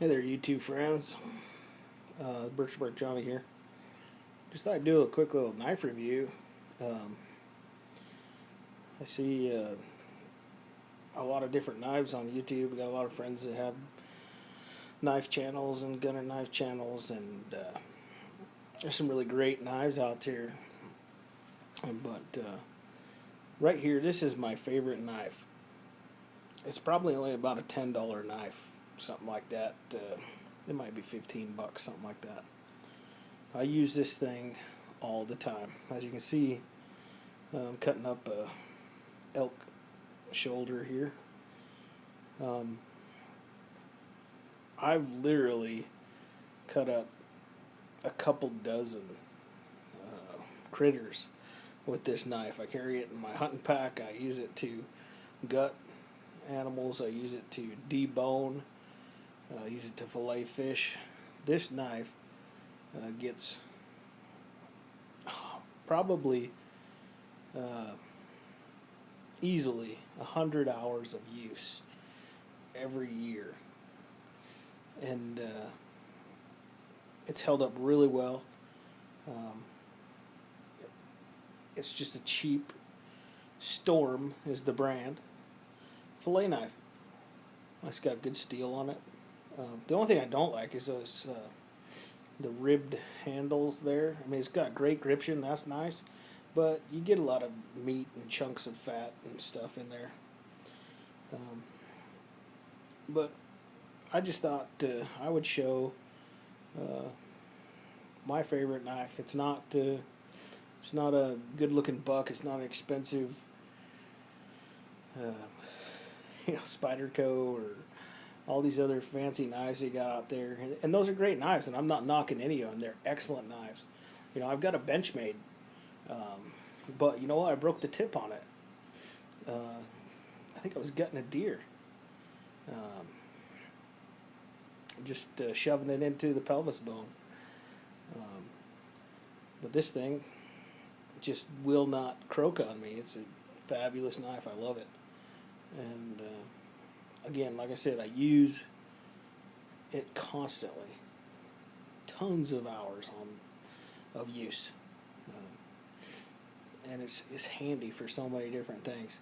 Hey there, YouTube friends. Birchbark Johnny here. Just thought I'd do a quick little knife review. Um, I see a lot of different knives on YouTube. We got a lot of friends that have knife channels and gunner knife channels, and there's some really great knives out there. But right here, this is my favorite knife. It's probably only about a $10 knife, something like that. It might be $15, something like that. I use this thing all the time. As you can see, I'm cutting up a elk shoulder here. I've literally cut up a couple dozen critters with this knife. I carry it in my hunting pack. I use it to gut animals. I use it to debone. I use it to fillet fish. This knife gets probably easily 100 hours of use every year, and it's held up really well. It's just a cheap Storm is the brand fillet knife. It's got good steel on it. The only thing I don't like is those the ribbed handles there. I mean, it's got great gription, that's nice, but you get a lot of meat and chunks of fat and stuff in there. But I just thought I would show my favorite knife. It's not a good-looking buck. It's not an expensive, Spyderco or all these other fancy knives they got out there, and those are great knives, and I'm not knocking any of them. They're excellent knives. I've got a Benchmade, but you know what? I broke the tip on it. I think I was gutting a deer, just shoving it into the pelvis bone. But this thing just will not croak on me. It's a fabulous knife. I love it. And again, like I said, I use it constantly. Tons of hours of use. And it's handy for so many different things.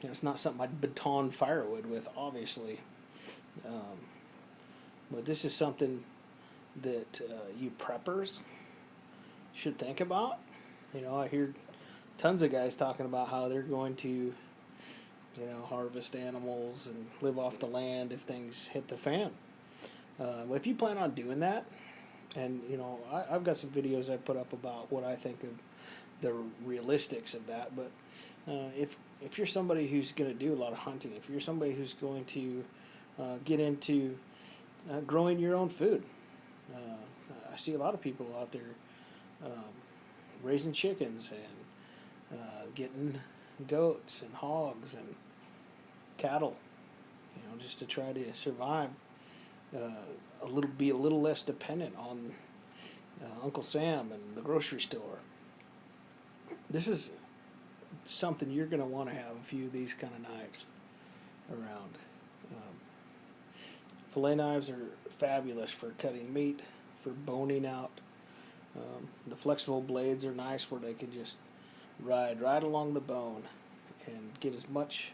It's not something I'd baton firewood with, obviously. But this is something that you preppers should think about. I hear tons of guys talking about how they're going to harvest animals and live off the land if things hit the fan. If you plan on doing that, and I've got some videos I put up about what I think of the realistics of that. But if you're somebody who's going to do a lot of hunting, if you're somebody who's going to get into growing your own food, I see a lot of people out there raising chickens and getting goats and hogs and cattle, just to try to survive, be a little less dependent on Uncle Sam and the grocery store. This is something you're going to want to have a few of these kind of knives around. Fillet knives are fabulous for cutting meat, for boning out. The flexible blades are nice where they can just ride right along the bone and get as much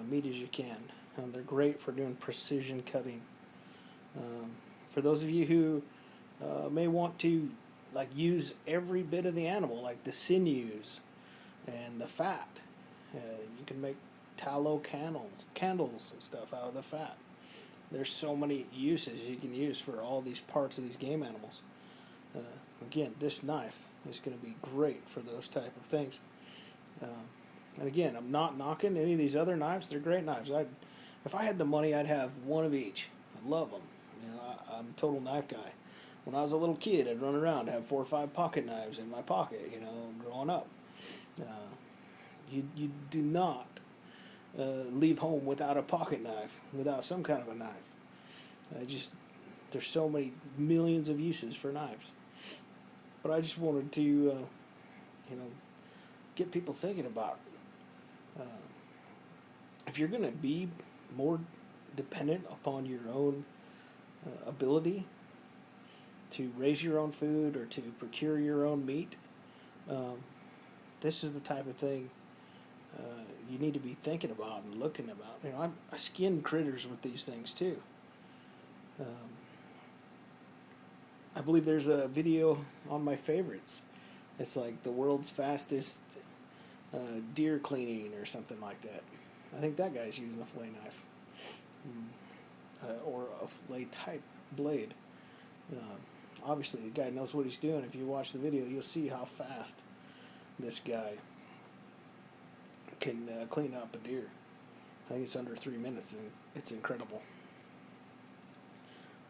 meat as you can. They're great for doing precision cutting. For those of you who may want to use every bit of the animal, like the sinews and the fat, you can make tallow candles and stuff out of the fat. There's so many uses you can use for all these parts of these game animals. Again, this knife is going to be great for those type of things. And again, I'm not knocking any of these other knives. They're great knives. If I had the money, I'd have one of each. I love them. I'm a total knife guy. When I was a little kid, I'd run around and have 4 or 5 pocket knives in my pocket, growing up. You do not leave home without a pocket knife, without some kind of a knife. There's so many millions of uses for knives. But I just wanted to, get people thinking about if you're going to be more dependent upon your own ability to raise your own food or to procure your own meat, this is the type of thing you need to be thinking about and looking about. You know, I skin critters with these things too. I believe there's a video on my favorites. It's like the world's fastest deer cleaning or something like that. I think that guy's using a fillet knife or a fillet type blade. Obviously, the guy knows what he's doing. If you watch the video, you'll see how fast this guy can clean up a deer. I think it's under 3 minutes, and it's incredible.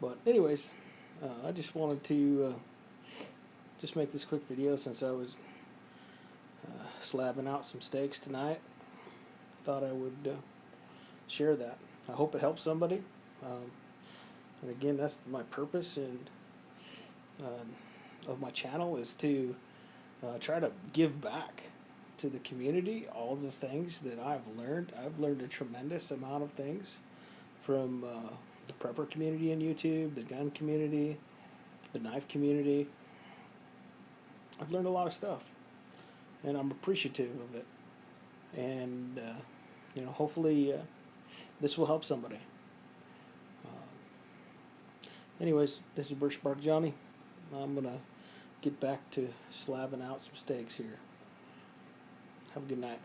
But anyways, I just wanted to just make this quick video since I was slabbing out some steaks tonight. Thought I would share that. I hope it helps somebody. And again, that's my purpose of my channel, is to try to give back to the community all the things that I've learned. I've learned a tremendous amount of things from the prepper community on YouTube, the gun community, the knife community. I've learned a lot of stuff, and I'm appreciative of it. And you know, hopefully this will help somebody. Anyways, this is Birch Bark Johnny. I'm gonna get back to slabbing out some steaks here. Have a good night.